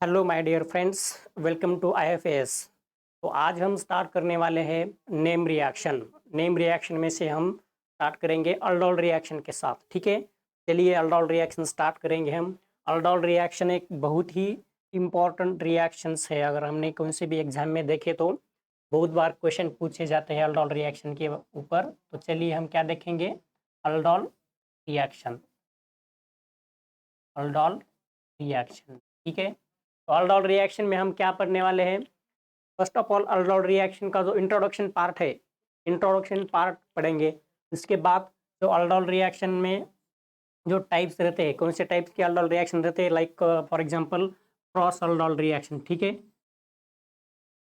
Hello my dear friends, welcome to IFS. तो आज हम स्टार्ट करने वाले हैं नेम रिएक्शन। नेम रिएक्शन में से हम स्टार्ट करेंगे अल्डोल रिएक्शन के साथ। ठीक है, चलिए अल्डोल रिएक्शन स्टार्ट करेंगे हम। अल्डोल रिएक्शन एक बहुत ही इम्पॉर्टेंट रिएक्शंस है। अगर हमने कौन से भी एग्जाम में देखे तो बहुत बार क्वेश्चन पूछे जाते हैं अल्डोल रिएक्शन के ऊपर। तो चलिए हम क्या देखेंगे, अल्डोल रिएक्शन। अल्डोल रिएक्शन, ठीक है। तो अल्डोल रिएक्शन में हम क्या पढ़ने वाले हैं। First of all aldol reaction का जो इंट्रोडक्शन पार्ट है, इंट्रोडक्शन पार्ट पढ़ेंगे। इसके बाद जो अल्डोल रिएक्शन में जो टाइप्स रहते हैं, कौन से टाइप्स के अल्डोल रिएक्शन रहते हैं, like for example cross aldol reaction. ठीक है,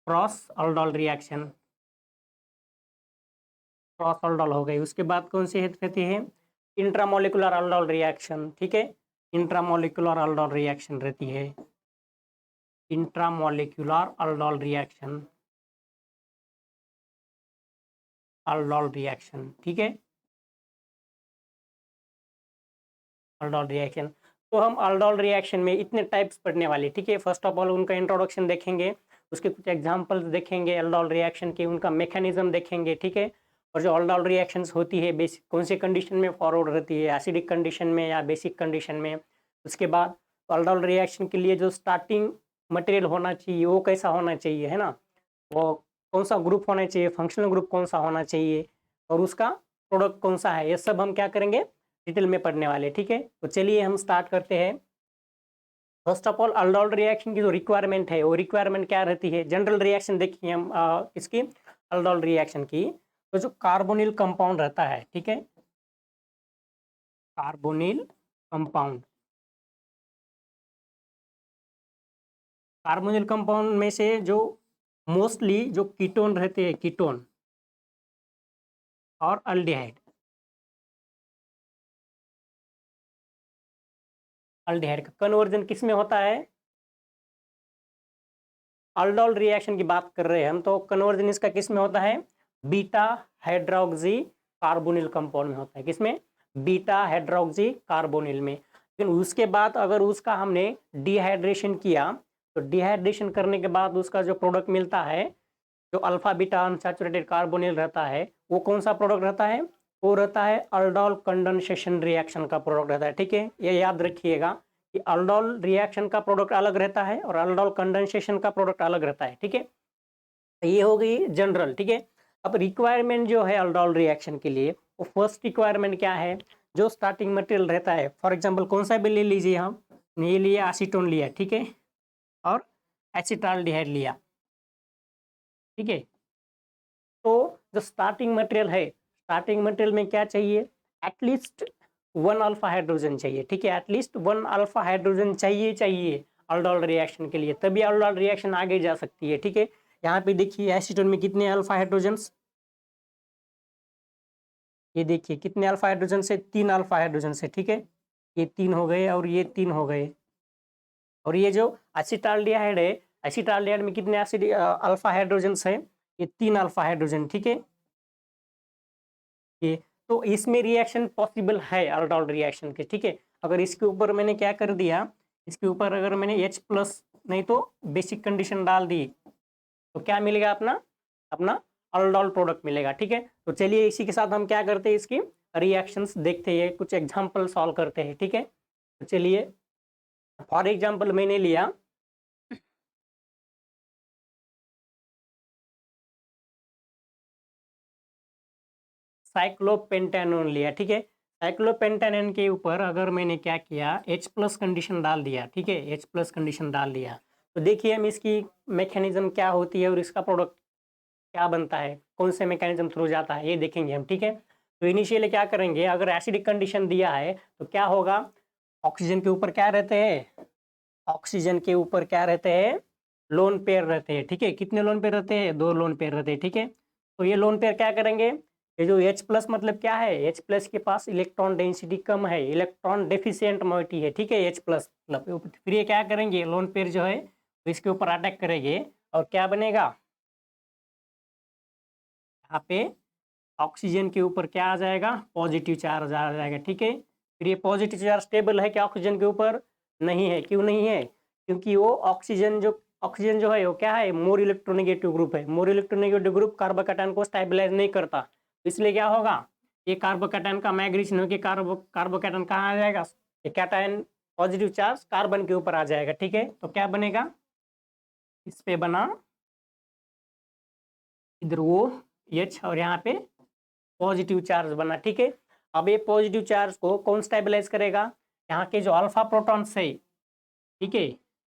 cross aldol reaction, cross aldol हो गई। उसके बाद कौन सी रहती है, इंट्रामोलिकुलर अल्डोल रिएक्शन। ठीक है, इंट्रामोलिकुलर अल्डोल रिएक्शन रहती है, intramolecular aldol reaction, aldol reaction. ठीक है, अल्डोल रिएक्शन। तो हम अल्डोल रिएक्शन में इतने टाइप्स पढ़ने वाले। ठीक है, फर्स्ट ऑफ ऑल उनका इंट्रोडक्शन देखेंगे, उसके कुछ एग्जांपल्स देखेंगे अल्डोल रिएक्शन के, उनका मैकेनिज्म देखेंगे। ठीक है, और जो अल्डोल रिएक्शंस होती है बेसिक कौन से कंडीशन में फॉरवर्ड रहती है, एसिडिक कंडीशन में या बेसिक कंडीशन में। उसके बाद अल्डोल रिएक्शन के लिए जो स्टार्टिंग मटेरियल होना चाहिए वो कैसा होना चाहिए, है ना, वो कौन सा ग्रुप होना चाहिए, फंक्शनल ग्रुप कौन सा होना चाहिए, और उसका प्रोडक्ट कौन सा है, ये सब हम क्या करेंगे, डिटेल में पढ़ने वाले। ठीक है, तो चलिए हम स्टार्ट करते हैं। First of all aldol reaction की जो रिक्वायरमेंट है, वो रिक्वायरमेंट क्या रहती है। जनरल रिएक्शन देखिए हम इसकी अल्डोल रिएक्शन की, तो जो कार्बोनिल कंपाउंड रहता है, ठीक है, कार्बोनिल कंपाउंड, कार्बोनिल कंपाउंड में से जो मोस्टली जो कीटोन रहते हैं, कीटोन और अल्डिहाइड, अल्डिहाइड का कन्वर्जन किस में होता है, अल्डोल रिएक्शन की बात कर रहे हैं हम, तो कन्वर्जन इसका किस में होता है, बीटा हाइड्रोक्सी कार्बोनिल कंपाउंड में होता है। किसमें, बीटा हाइड्रोक्सी कार्बोनिल में। लेकिन उसके बाद अगर उसका हमने डिहाइड्रेशन किया, तो डिहाइड्रेशन करने के बाद उसका जो प्रोडक्ट मिलता है, जो अल्फा बीटा अनसैचुरेटेड कार्बोनिल रहता है, वो कौन सा प्रोडक्ट रहता है, वो रहता है अल्डोल कंडेंसेशन रिएक्शन का प्रोडक्ट रहता है। ठीक है, ये याद रखिएगा कि अल्डोल रिएक्शन का प्रोडक्ट अलग रहता है और अल्डोल कंडेंसेशन का प्रोडक्ट अलग रहता है। ठीक है, तो ये हो गई जनरल। ठीक है, अब रिक्वायरमेंट जो है अल्डोल रिएक्शन के लिए, वो फर्स्ट रिक्वायरमेंट क्या है, जो स्टार्टिंग मटेरियल रहता है, फॉर एग्जांपल कौन सा भी ले लीजिए, हम ये लिया एसीटोन लिया, ठीक है, और एसिटाल्डिहाइड लिया। ठीक है, तो जो स्टार्टिंग मटेरियल है, स्टार्टिंग मटेरियल में क्या चाहिए, एटलीस्ट वन अल्फा हाइड्रोजन चाहिए। ठीक है, एटलीस्ट वन अल्फा हाइड्रोजन चाहिए अल्डोल रिएक्शन के लिए, तभी अल्डोल रिएक्शन आगे जा सकती है। ठीक है, यहाँ पे देखिए एसीटोन में कितने अल्फा हाइड्रोजन्स, ये देखिए कितने अल्फा हाइड्रोजन से, तीन अल्फा हाइड्रोजन से। ठीक है, ये तीन हो गए और ये तीन हो गए। और ये जो एसिटाल्डिहाइड है, एसिटाल्डिहाइड में कितने एसिड अल्फा हाइड्रोजन्स है, ये तीन अल्फा हाइड्रोजन। ठीक है, ये तो इसमें रिएक्शन पॉसिबल है अल्डोल रिएक्शन के। ठीक है, अगर इसके ऊपर मैंने क्या कर दिया, इसके ऊपर अगर मैंने H प्लस नहीं तो बेसिक कंडीशन डाल दी, तो क्या मिलेगा, अपना अपना अल्डोल प्रोडक्ट मिलेगा। ठीक है, तो चलिए इसी के साथ हम क्या करते हैं, इसकी रिएक्शंस देखते हैं, कुछ एग्जांपल सॉल्व करते हैं। ठीक है, तो चलिए फॉर एग्जांपल मैंने लिया साइक्लोपेंटेनोन लिया। ठीक है, साइक्लोपेंटेनोन के ऊपर अगर मैंने क्या किया, H प्लस कंडीशन डाल दिया। ठीक है, H प्लस कंडीशन डाल दिया, तो देखिए हम इसकी मैकेनिज्म क्या होती है और इसका प्रोडक्ट क्या बनता है, कौन से मैकेनिज्म थ्रू जाता है, ये देखेंगे हम। ठीक है, तो इनिशियली क्या करेंगे, अगर एसिडिक कंडीशन दिया है तो क्या होगा, ऑक्सीजन के ऊपर क्या रहते हैं, ऑक्सीजन के ऊपर क्या रहते हैं, लोन पेयर रहते हैं। ठीक है, कितने लोन पेयर रहते हैं, दो लोन पेयर रहते हैं। ठीक है, तो ये लोन पेयर क्या करेंगे, ये जो H प्लस मतलब क्या है, H प्लस के पास इलेक्ट्रॉन डेंसिटी कम है, इलेक्ट्रॉन डेफिशिएंट मोइटी है। ठीक है, H प्लस मतलब फिर ये क्या करेंगे, लोन पेयर जो है तो इसके ऊपर अटैक करेंगे और क्या बनेगा, यहाँ पे ऑक्सीजन के ऊपर क्या आ जाएगा, पॉजिटिव चार्ज आ जाएगा। ठीक है, फिर ये पॉजिटिव चार्ज स्टेबल है क्या ऑक्सीजन के ऊपर, नहीं है। क्यों नहीं है, क्योंकि वो ऑक्सीजन जो है वो क्या है, मोर इलेक्ट्रोनेगेटिव ग्रुप है। मोर इलेक्ट्रोनेगेटिव ग्रुप कार्बोकैटायन को स्टेबलाइज नहीं करता, तो इसलिए क्या होगा, ये कार्बोकैटायन का माइग्रेशन होकर कार्बोकैटायन कहाँ आ जाएगा, ये कैटायन पॉजिटिव चार्ज कार्बन के ऊपर आ जाएगा। ठीक है, तो क्या बनेगा, इस पे बना इधर वो H और यहाँ पे पॉजिटिव चार्ज बना। ठीक है, अब ये पॉजिटिव चार्ज को कौन स्टेबलाइज करेगा, यहाँ के जो अल्फा प्रोटॉन्स है, ठीक है,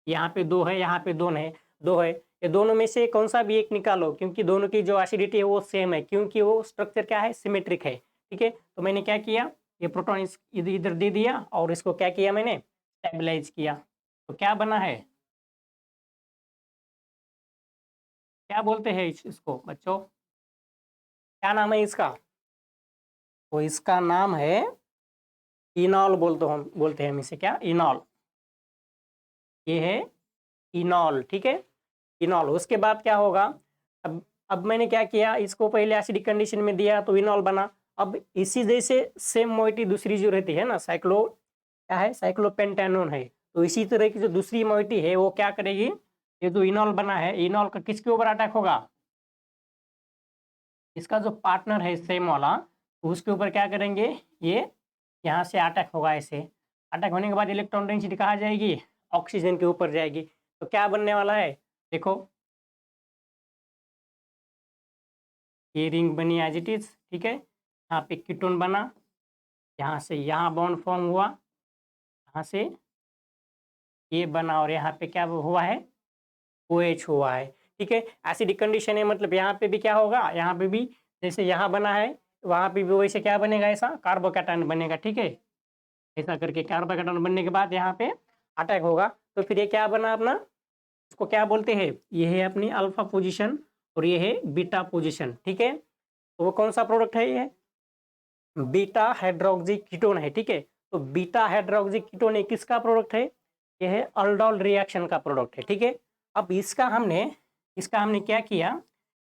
यहाँ पे दो है, यहाँ पे दो है, ये दोनों में से कौन सा भी एक निकालो, क्योंकि दोनों की जो एसिडिटी है वो सेम है, क्योंकि वो स्ट्रक्चर क्या है, सिमेट्रिक है। ठीक है, तो मैंने क्या किया, ये प्रोटॉन इधर इधर दे दिया और इसको क्या किया मैंने, स्टेबलाइज किया। तो क्या बना है, क्या बोलते हैं इसको बच्चों, क्या नाम है इसका, तो इसका नाम है इनॉल, बोलते हैं हम इसे, क्या, इनॉल, ये है इनॉल। ठीक है, इनॉल। उसके बाद क्या होगा, अब मैंने क्या किया, इसको पहले एसिडिक कंडीशन में दिया तो इनॉल बना। अब इसी जैसे सेम मोइटी दूसरी जो रहती है ना, क्या है, साइक्लोपेंटेनोन है, तो इसी तरह की जो दूसरी मोइटी है वो क्या करेगी, ये जो इनॉल बना है, इनॉल का किसके ऊपर अटैक होगा, इसका जो पार्टनर है सेम वाला, तो उसके ऊपर क्या करेंगे, ये यहाँ से अटैक होगा। ऐसे अटैक होने के बाद इलेक्ट्रॉन डेंसिटी कहाँ जाएगी, ऑक्सीजन के ऊपर जाएगी। तो क्या बनने वाला है, देखो ये रिंग बनी एज इट इज। ठीक है, यहाँ पे कीटोन बना, यहाँ से यहाँ बॉन्ड फॉर्म हुआ, यहाँ से ये बना और यहाँ पे क्या हुआ है, OH हुआ है। ठीक है, एसिडिक कंडीशन है, मतलब यहाँ पे भी क्या होगा, यहाँ पे भी जैसे यहाँ बना है वहाँ पे भी वैसे क्या बनेगा, ऐसा कार्बोकैटायन बनेगा। ठीक है, ऐसा करके कार्बोकैटायन बनने के बाद यहाँ पे अटैक होगा, तो फिर ये क्या बना अपना, इसको क्या बोलते हैं, ये है अपनी अल्फा पोजीशन और ये है बीटा पोजीशन। ठीक है, तो वो कौन सा प्रोडक्ट है, ये बीटा हाइड्रोक्सी कीटोन है। ठीक है, तो बीटा हाइड्रोक्सी कीटोन किसका प्रोडक्ट है, ये है अल्डोल रिएक्शन का प्रोडक्ट है। ठीक है, अब इसका हमने क्या किया,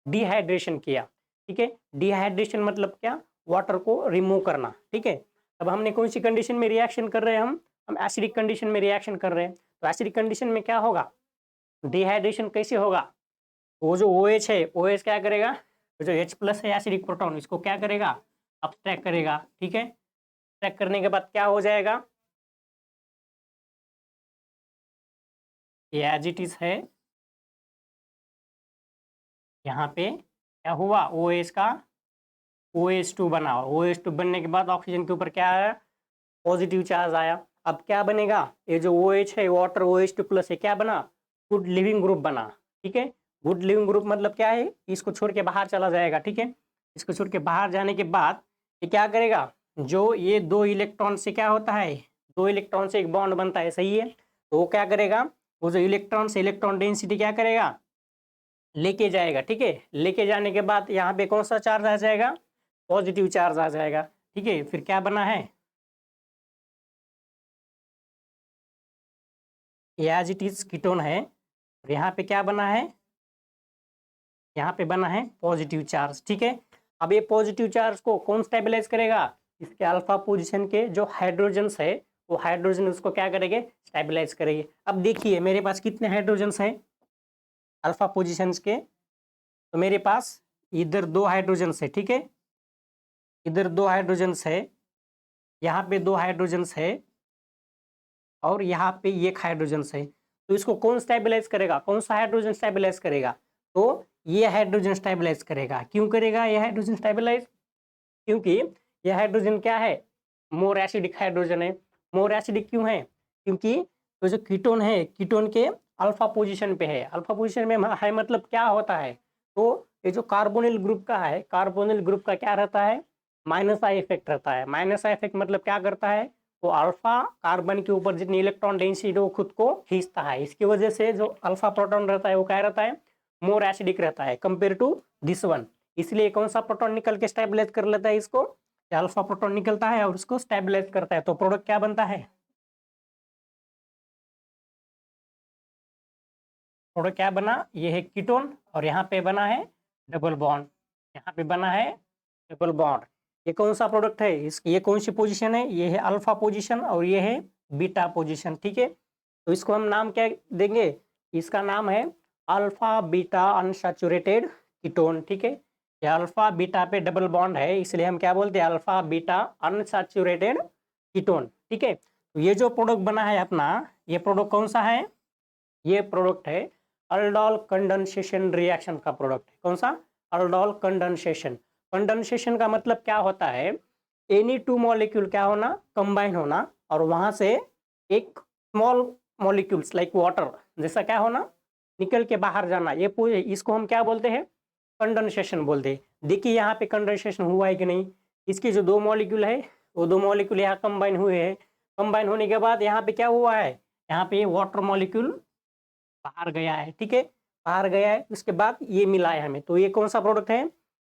डिहाइड्रेशन किया। ठीक है, डिहाइड्रेशन मतलब क्या, वाटर को रिमूव करना। ठीक है, अब हमने कौन सी कंडीशन में रिएक्शन कर रहे हैं, हम एसिडिक कंडीशन में रिएक्शन कर रहे हैं। तो एसिडिक कंडीशन में क्या होगा, डिहाइड्रेशन कैसे होगा, वो जो OH है, OH क्या करेगा, जो H+ है एसिडिक प्रोटॉन, इसको क्या करेगा, अब्स्ट्रैक्ट करेगा। ठीक है, अब्स्ट्रैक्ट करने के बाद क्या हो जाएगा, ये एज इट इज है, यहाँ पे क्या हुआ, OH का OH2 बना, OH2 बनने के बाद ऑक्सीजन के ऊपर क्या आया, पॉजिटिव चार्ज आया। अब क्या बनेगा, ये जो OH है, वाटर OH2+ है, क्या बना, गुड लिविंग ग्रुप बना। ठीक है, गुड लिविंग ग्रुप मतलब क्या है, इसको छोड़ के बाहर चला जाएगा। ठीक है, इसको छोड़ के बाहर जाने के बाद ये क्या करेगा, जो ये 2 इलेक्ट्रॉन से क्या होता है, 2 इलेक्ट्रॉन से एक बॉन्ड बनता है, सही है, तो वो क्या करेगा, वो जो इलेक्ट्रॉन से इलेक्ट्रॉन डेंसिटी क्या करेगा, लेके जाएगा। ठीक है, लेके जाने के बाद यहाँ पे कौन सा चार्ज आ जाएगा, पॉजिटिव चार्ज आ जाएगा। ठीक है, फिर क्या बना है, एज इट इज कीटोन है, और यहाँ पे क्या बना है, यहाँ पे बना है पॉजिटिव चार्ज। ठीक है, अब ये पॉजिटिव चार्ज को कौन स्टेबलाइज करेगा, इसके अल्फा पोजीशन के जो हाइड्रोजन्स है, वो हाइड्रोजन उसको क्या करेंगे, स्टेबलाइज करेंगे। अब देखिए मेरे पास कितने हाइड्रोजन्स है अल्फा पोजीशंस के, तो मेरे पास इधर 2 हाइड्रोजन्स है। ठीक है, इधर 2 हाइड्रोजन्स है, यहाँ पे 2 हाइड्रोजन्स है, और यहाँ पे एक हाइड्रोजन्स है। तो इसको कौन स्टेबलाइज करेगा, कौन सा हाइड्रोजन स्टेबलाइज करेगा, तो ये हाइड्रोजन स्टेबलाइज करेगा। क्यों करेगा ये हाइड्रोजन स्टेबलाइज, क्योंकि ये हाइड्रोजन क्या है, मोर एसिडिक हाइड्रोजन है। मोर एसिडिक क्यों है, क्योंकि तो जो कीटोन है, कीटोन के अल्फा पोजीशन पे है। अल्फा पोजीशन में है मतलब क्या होता है, तो ये जो कार्बोनिल ग्रुप का है, कार्बोनिल ग्रुप का क्या रहता है, -I इफेक्ट रहता है। -I इफेक्ट मतलब क्या करता है, तो अल्फा कार्बन के ऊपर जितनी इलेक्ट्रॉन डेंसिटी वो खुद को खींचता है। इसकी वजह से जो अल्फा प्रोटॉन रहता है वो क्या रहता है, मोर एसिडिक रहता है कंपेयर टू दिस वन। इसलिए कौन सा प्रोटॉन निकल के स्टेबलाइज कर लेता है इसको, अल्फा प्रोटॉन निकलता है और उसको स्टेबलाइज करता है। तो प्रोडक्ट क्या बनता है, प्रोडक्ट क्या बना, ये है कीटोन, और यहाँ पे बना है डबल बॉन्ड, यहाँ पे बना है डबल बॉन्ड। ये कौन सा प्रोडक्ट है, ये कौन सी पोजीशन है, ये है अल्फा पोजीशन और ये है बीटा पोजीशन। ठीक है, तो इसको हम नाम क्या देंगे, इसका नाम है अल्फा बीटा अनसैचुरेटेड कीटोन। ठीक है, ये अल्फा बीटा पे डबल बॉन्ड है, इसलिए हम क्या बोलते हैं, अल्फा बीटा अनसैचुरेटेड कीटोन। ठीक है, तो ये जो प्रोडक्ट बना है अपना, ये प्रोडक्ट कौन सा है, ये प्रोडक्ट है अल्डोल कंडेंसेशन रिएक्शन का प्रोडक्ट है। कौन सा, अल्डोल कंडेंसेशन। कंडेंसेशन का मतलब क्या होता है, एनी टू मॉलिक्यूल क्या होना, कंबाइन होना, और वहां से एक स्मॉल मॉलिक्यूल्स लाइक वाटर जैसा क्या होना, निकल के बाहर जाना, ये पूरे इसको हम क्या बोलते हैं, कंडेंसेशन बोलते हैं। देखिए यहाँ पे कंडेंसेशन हुआ है कि नहीं, इसके जो दो मॉलिक्यूल है वो दो मॉलिक्यूल यहाँ कंबाइन हुए हैं, कंबाइन होने के बाद यहाँ पे क्या हुआ है, यहाँ पे वाटर मॉलिक्यूल बाहर गया है। ठीक है, बाहर गया है, उसके बाद ये मिला है हमें, तो ये कौन सा प्रोडक्ट है,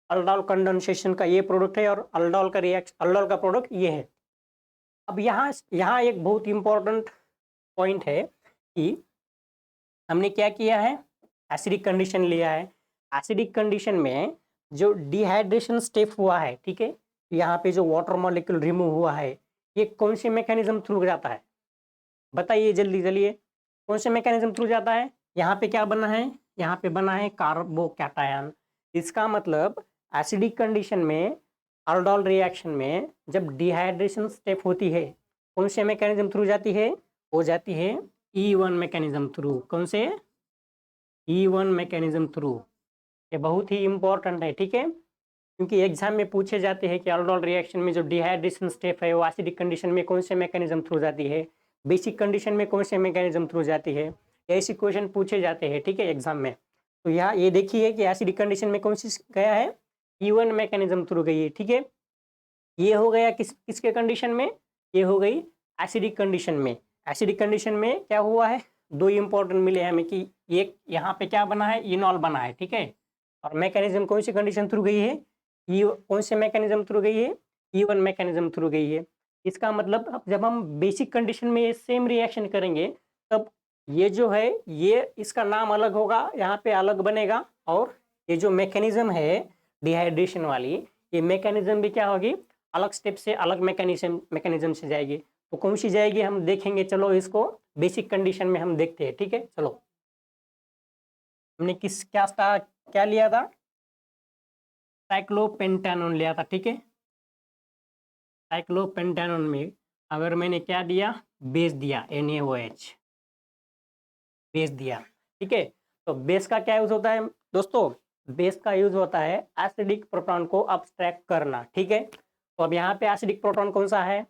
अल्डोल कंडेंसेशन का ये प्रोडक्ट है, और अल्डोल का रिएक्शन, अल्डोल का प्रोडक्ट ये है। अब यहाँ यहाँ एक बहुत इंपॉर्टेंट पॉइंट है कि हमने क्या किया है, एसिडिक कंडीशन लिया है। एसिडिक कंडीशन में जो डिहाइड्रेशन स्टेप हुआ है, ठीक है, यहाँ पे जो वाटर मॉलिक्यूल रिमूव हुआ है, ये कौन से मैकेनिज्म थ्रू जाता है, बताइए जल्दी जल्दी, कौन से मैकेनिज्म थ्रू जाता है। यहाँ पे क्या बना है, यहाँ पे बना है कार्बोकैटायन। इसका मतलब एसिडिक कंडीशन में, अल्डोल रिएक्शन में जब डिहाइड्रेशन स्टेप होती है, कौन से मैकेनिज्म थ्रू जाती है, हो जाती है E1 मैकेनिज्म थ्रू। कौन से, E1 मैकेनिज्म थ्रू। ये बहुत ही इंपॉर्टेंट है। ठीक है, क्योंकि एग्जाम में पूछे जाते हैं कि अल्डोल रिएक्शन में जो डिहाइड्रेशन स्टेप है वो एसिडिक कंडीशन में कौन से मैकेनिज्म थ्रू जाती है, बेसिक कंडीशन में कौन से मैकेनिज्म थ्रू जाती है, ऐसे क्वेश्चन पूछे जाते हैं। ठीक है, एग्जाम में। तो यहाँ ये देखिए कि एसिडिक कंडीशन में कौन सी गया है, E1 मैकेनिज्म थ्रू गई है। ठीक है, ये हो गया किसके कंडीशन में, ये हो गई एसिडिक कंडीशन में। एसिडिक कंडीशन में क्या हुआ है, दो इंपॉर्टेंट मिले हमें कि एक यहाँ पे क्या बना है, इनॉल बना है। ठीक है, और मैकेनिज्म कौन सी कंडीशन थ्रू गई है, कौन से मैकेनिज्म थ्रू गई है, E1 मैकेनिज्म थ्रू गई है। इसका मतलब अब जब हम बेसिक कंडीशन में ये सेम रिएक्शन करेंगे, तब ये जो है ये इसका नाम अलग होगा, यहाँ पे अलग बनेगा, और ये जो मैकेनिज्म है डिहाइड्रेशन वाली, ये मैकेनिज्म भी क्या होगी, अलग स्टेप से अलग मैकेनिज्म से जाएगी। तो कौन सी जाएगी हम देखेंगे, चलो इसको बेसिक कंडीशन में हम देखते हैं। ठीक है, चलो हमने क्या लिया था, साइक्लोपेंटेनॉन लिया था। ठीक है, साइक्लोपेंटेनॉन में अगर मैंने क्या दिया, बेस दिया, NaOH बेस दिया। ठीक है, तो बेस का क्या यूज होता है दोस्तों, बेस का यूज होता है एसिडिक प्रोटॉन को अब्स्ट्रैक्ट करना। ठीक है, तो अब यहाँ पे एसिडिक प्रोटॉन कौन सा है,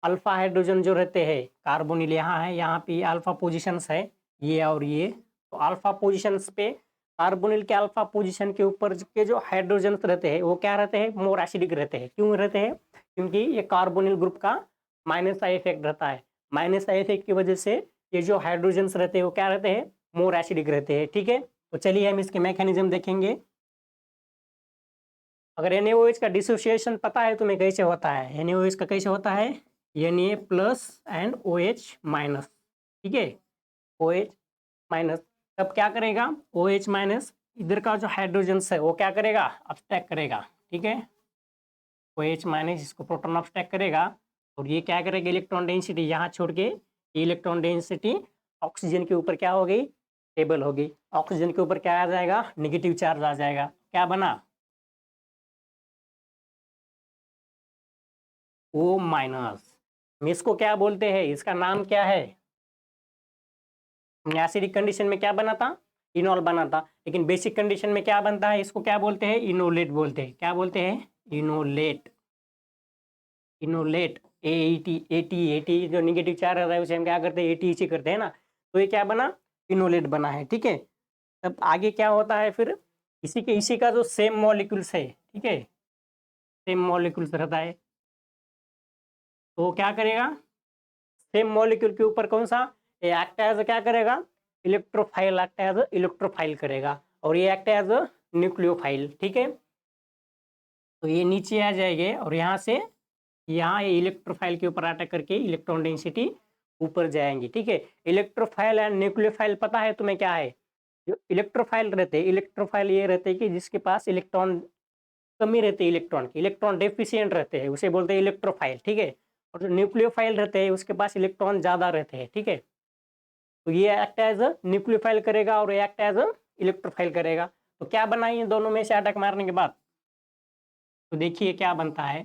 अल्फा हाइड्रोजन जो रहते हैं, कार्बोनिल यहाँ है, यहाँ पे अल्फा पोजिशंस है, ये और ये। तो अल्फा पोजिशंस पे कार्बोनिल के अल्फा पोजीशन के ऊपर के जो हाइड्रोजन रहते हैं वो क्या रहते हैं, मोर एसिडिक रहते हैं। क्यों रहते हैं, क्योंकि ये कार्बोनिल ग्रुप का माइनस आई इफेक्ट रहता है। माइनस आई इफेक्ट की वजह से ये जो हाइड्रोजन रहते हैं वो क्या रहते हैं, मोर एसिडिक रहते हैं। ठीक है, तो चलिए हम इसके मैकेनिज्म देखेंगे। अगर NaOH का डिसोसिएशन पता है तुम्हें कैसे होता है, NaOH का कैसे होता है, Na plus and OH minus. ठीक है, OH माइनस, तब क्या करेगा, OH माइनस इधर का जो हाइड्रोजन है वो क्या करेगा, अब्स्ट्रैक्ट करेगा। ठीक है, OH माइनस इसको प्रोटॉन अब्स्ट्रैक्ट करेगा, और ये क्या करेगा, इलेक्ट्रॉन डेंसिटी यहाँ छोड़ के, इलेक्ट्रॉन डेंसिटी ऑक्सीजन के ऊपर क्या हो गई, स्टेबल हो गई। ऑक्सीजन के ऊपर क्या आ जाएगा, निगेटिव चार्ज आ जाएगा। क्या बना, O माइनस। इसको क्या बोलते हैं, इसका नाम क्या है, एसिडिक कंडीशन में क्या बना था, इनॉल बना था, लेकिन बेसिक कंडीशन में क्या बनता है, इसको क्या बोलते हैं, इनोलेट बोलते हैं। क्या बोलते हैं, इनोलेट। इनोलेट AT जो निगेटिव चार्ज रहता है उसे हम क्या करते हैं, ATC करते हैं ना। तो ये क्या बना, इनोलेट बना है। ठीक है, तब आगे क्या होता है फिर, इसी का जो सेम मॉलिक्यूल्स है, ठीक है, सेम मॉलिक्यूल्स रहता है, तो वो क्या करेगा, सेम मॉलिक्यूल के ऊपर कौन सा, ये एक्ट एज क्या करेगा, इलेक्ट्रोफाइल, एक्ट एज इलेक्ट्रोफाइल करेगा, और ये एक्ट एज न्यूक्लियोफाइल। ठीक है, तो ये नीचे आ जाएंगे, और यहाँ से यहाँ ये इलेक्ट्रोफाइल के ऊपर अटैक करके इलेक्ट्रॉन डेंसिटी ऊपर जाएंगी। ठीक है, इलेक्ट्रोफाइल एंड न्यूक्लियोफाइल पता है तुम्हें क्या है, जो इलेक्ट्रोफाइल रहते हैं, इलेक्ट्रोफाइल ये रहते हैं कि जिसके पास इलेक्ट्रॉन कमी रहती है, इलेक्ट्रॉन की, इलेक्ट्रॉन डेफिशिएंट रहते हैं, उसे बोलते हैं इलेक्ट्रोफाइल। ठीक है, और जो न्यूक्लियोफाइल रहते हैं उसके पास इलेक्ट्रॉन ज़्यादा रहते हैं। ठीक है, तो ये एक्ट एज न्यूक्लियोफाइल करेगा और एक्ट एज इलेक्ट्रोफाइल करेगा। तो क्या बना ये दोनों में से अटैक मारने के बाद? तो देखिए क्या बनता है,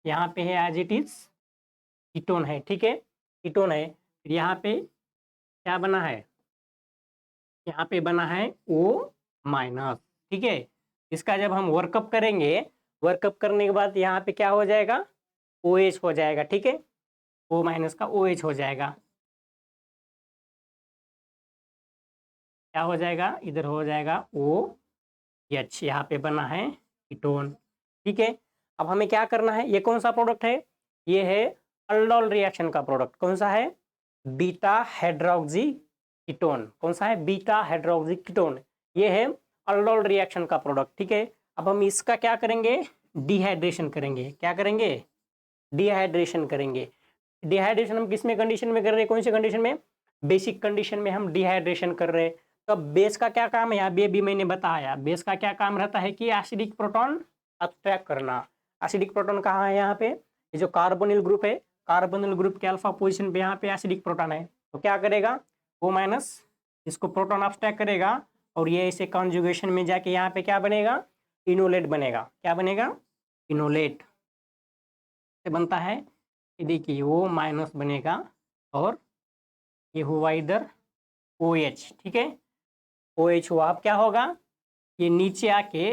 यहाँ पे है एज इट इज कीटोन है, ठीक है, कीटोन है। फिर यहाँ पे क्या बना है, यहाँ पे बना है O माइनस, ठीक है। इसका जब हम वर्कअप करेंगे, वर्कअप करने के बाद यहाँ पे क्या हो जाएगा, OH हो जाएगा, ठीक है, O माइनस का OH हो जाएगा। क्या हो जाएगा, इधर हो जाएगा OH, यहाँ पे बना है कीटोन, ठीक है। अब हमें क्या करना है, ये कौन सा प्रोडक्ट है, ये है अल्डोल रिएक्शन का प्रोडक्ट। कौन सा है, बीटा हाइड्रोक्सी कीटोन। कौन सा है, बीटा हाइड्रोक्सी कीटोन। ये है अल्डोल रिएक्शन का प्रोडक्ट, ठीक है। अब हम इसका क्या करेंगे, डिहाइड्रेशन करेंगे। क्या करेंगे, डिहाइड्रेशन करेंगे। डिहाइड्रेशन हम किस में कंडीशन में कर रहे हैं, कौन सी कंडीशन में, बेसिक कंडीशन में हम डिहाइड्रेशन कर रहे हैं। तो बेस का क्या काम है, यहाँ भी मैंने बताया, बेस का क्या काम रहता है कि एसिडिक प्रोटॉन अब्स्ट्रैक्ट करना। एसिडिक प्रोटॉन कहाँ है, यहाँ पे ये जो कार्बोनिल ग्रुप है, कार्बोनिल ग्रुप के अल्फा पोजीशन पे यहाँ पे एसिडिक प्रोटॉन है, तो क्या करेगा, O माइनस इसको प्रोटॉन अब्स्ट्रैक्ट करेगा और ये इसे कॉन्जुगेशन में जाके यहाँ पे क्या बनेगा, इनोलेट बनेगा। क्या बनेगा, इनोलेट से बनता है, ये देखिए O माइनस बनेगा और ये हुआ इधर OH, ठीक है, OH हुआ। अब क्या होगा, ये नीचे आके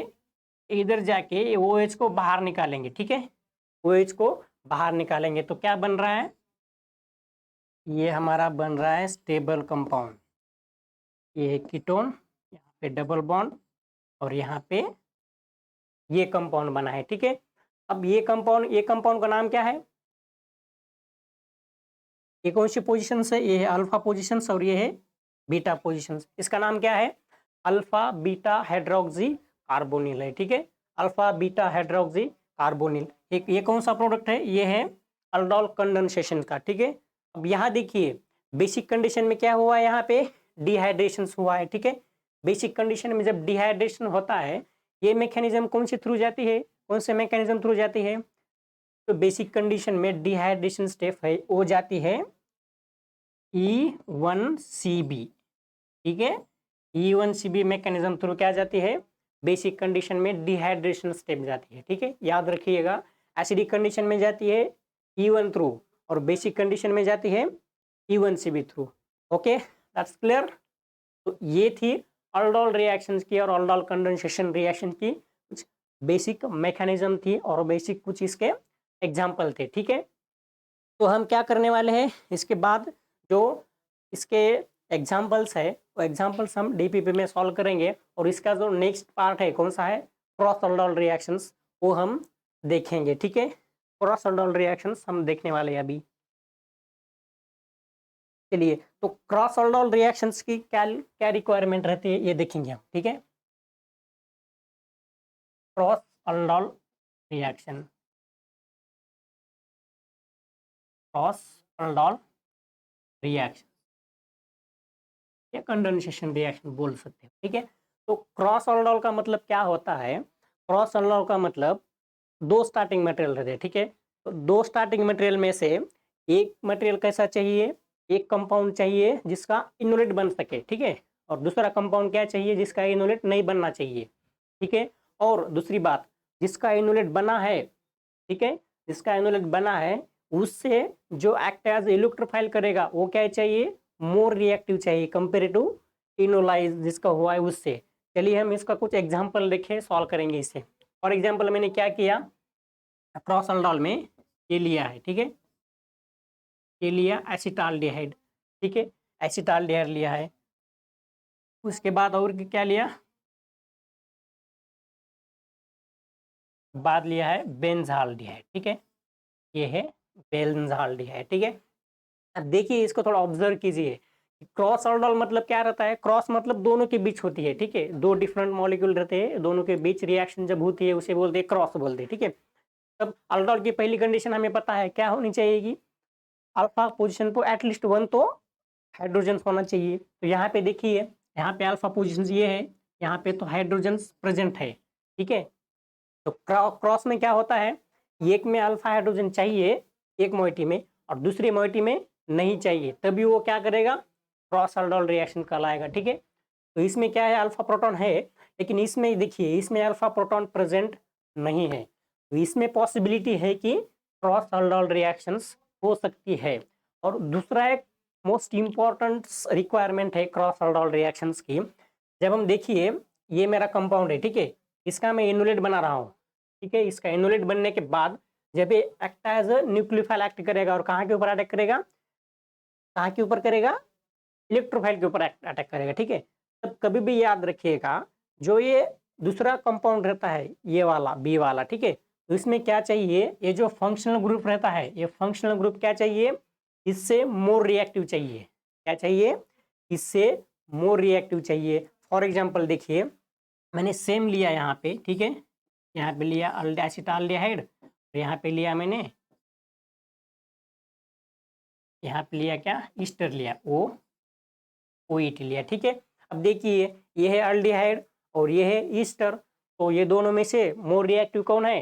इधर जाके ये OH को बाहर निकालेंगे, ठीक है, OH को बाहर निकालेंगे तो क्या बन रहा है, ये हमारा बन रहा है स्टेबल कंपाउंड। ये है कीटोन, यहाँ पे डबल बॉन्ड और यहाँ पे ये कंपाउंड बना है, ठीक है। अब ये कंपाउंड का नाम क्या है, ये कौन सी पोजीशन है, ये है अल्फा पोजीशन और ये है बीटा पोजीशन। इसका नाम क्या है, अल्फा बीटा हाइड्रोक्सी कार्बोनिल है, ठीक है, अल्फा बीटा हाइड्रोक्सी कार्बोनिल। एक ये कौन सा प्रोडक्ट है, ये है अल्डोल कंडेंसेशन का, ठीक है। अब यहाँ देखिए बेसिक कंडीशन में क्या हुआ है, यहाँ पे डिहाइड्रेशन हुआ है, ठीक है। बेसिक कंडीशन में जब डिहाइड्रेशन होता है, ये मैकेनिज्म कौन से थ्रू जाती है, कौन से मैकेनिज्म थ्रू जाती है, तो बेसिक कंडीशन में डिहाइड्रेशन स्टेप है वो जाती है E1CB, ठीक है, E1CB मैकेनिज्म थ्रू क्या जाती है, बेसिक कंडीशन में डिहाइड्रेशन स्टेप जाती है, ठीक है, याद रखिएगा। एसिडिक कंडीशन में जाती है E1 थ्रू और बेसिक कंडीशन में जाती है E1CB through. Okay, that's clear. तो ये थी अल्डोल रिएक्शंस की और अल्डोल कंडेंसेशन रिएक्शन की कुछ बेसिक मैकेनिज्म थी और बेसिक कुछ इसके एग्जाम्पल थे, ठीक है। तो हम क्या करने वाले हैं, इसके बाद जो इसके एग्जाम्पल्स है वो एग्जाम्पल्स हम डीपीपी में सॉल्व करेंगे और इसका जो नेक्स्ट पार्ट है कौन सा है, क्रॉस अल्डोल रिएक्शंस, वो हम देखेंगे, ठीक है। क्रॉस अल्डोल रिएक्शंस हम देखने वाले हैं अभी। चलिए, तो क्रॉस अल्डोल रिएक्शंस की क्या क्या रिक्वायरमेंट रहती है ये देखेंगे हम, ठीक है। Cross aldol reaction, cross aldol reaction या कंडेंसेशन रिएक्शन बोल सकते हैं, ठीक है। तो क्रॉस अल्डोल का मतलब क्या होता है, क्रॉस अल्डोल का मतलब दो स्टार्टिंग मटेरियल रहते हैं, ठीक है। तो दो स्टार्टिंग मटेरियल में से एक मटेरियल कैसा चाहिए, एक कंपाउंड चाहिए जिसका इनोलेट बन सके, ठीक है, और दूसरा कंपाउंड क्या चाहिए, जिसका इनोलेट नहीं बनना चाहिए, ठीक है। और दूसरी बात, जिसका इनोलेट बना है, ठीक है, जिसका इनोलेट बना है उससे जो एक्ट एज इलेक्ट्रोफाइल करेगा वो क्या चाहिए, मोर रिएक्टिव चाहिए कंपेरेटिव इनोलाइज जिसका हुआ है उससे। चलिए हम इसका कुछ एग्जांपल देखें, सॉल्व करेंगे इसे। फॉर एग्जांपल मैंने क्या किया, क्रॉस अल्डोल में ये लिया है, ठीक है, ये लिया एसिटाल्डिहाइड, ठीक है, एसिटाल्डिहाइड लिया है। उसके बाद और क्या लिया, बाद लिया है बेंजाल्डिहाइड, ठीक है, ये है बेंजाल्डिहाइड, ठीक है। अब देखिए इसको थोड़ा ऑब्जर्व कीजिए, क्रॉस अल्डोल मतलब क्या रहता है, क्रॉस मतलब दोनों के बीच होती है, ठीक है, दो डिफरेंट मॉलिक्यूल रहते हैं, दोनों के बीच रिएक्शन जब होती है उसे बोलते हैं क्रॉस बोलते हैं, ठीक है। तब अल्डोल की पहली कंडीशन हमें पता है क्या होनी चाहिए कि अल्फा पोजीशन पर एटलीस्ट वन तो हाइड्रोजन होना चाहिए। तो यहाँ पे देखिए, यहाँ पे अल्फा पोजीशन ये है, यहाँ पे तो हाइड्रोजन प्रेजेंट है, ठीक है। तो क्रॉस में क्या होता है, एक में अल्फा हाइड्रोजन चाहिए एक मोइटी में और दूसरी मोइटी में नहीं चाहिए, तभी वो क्या करेगा, क्रॉस अल्डोल रिएक्शन कहलाएगा। ठीक है, तो इसमें क्या है, अल्फा प्रोटॉन है, लेकिन इसमें देखिए इसमें अल्फा प्रोटॉन प्रेजेंट नहीं है, तो इसमें पॉसिबिलिटी है कि क्रॉस अल्डोल रिएक्शंस हो सकती है। और दूसरा एक मोस्ट इम्पॉर्टेंट रिक्वायरमेंट है क्रॉस अल्डोल रिएक्शंस की, जब हम देखिए ये मेरा कंपाउंड है, ठीक है, इसका मैं इनोलेट बना रहा हूँ, ठीक है, इसका इनोलेट बनने के बाद जब ये act as a nucleophile act करेगा, और कहाँ के ऊपर अटैक करेगा, कहाँ के ऊपर करेगा, इलेक्ट्रोफाइल के ऊपर अटैक करेगा। ठीक है, तब कभी भी याद रखिएगा, जो ये दूसरा कंपाउंड रहता है ये वाला बी वाला, ठीक है, तो इसमें क्या चाहिए, ये जो फंक्शनल ग्रुप रहता है, ये फंक्शनल ग्रुप क्या चाहिए, इससे मोर रिएक्टिव चाहिए। क्या चाहिए, इससे मोर रिएक्टिव चाहिए। फॉर एग्जांपल देखिए मैंने सेम लिया यहाँ पे, ठीक है, यहाँ पे लिया एसिटाल्डिहाइड, यहाँ पे लिया मैंने, यहाँ पे लिया क्या, ईस्टर लिया, OET लिया। ठीक है, अब देखिए ये है अल्डिहाइड और ये है ईस्टर, तो ये दोनों में से मोर रिएक्टिव कौन है,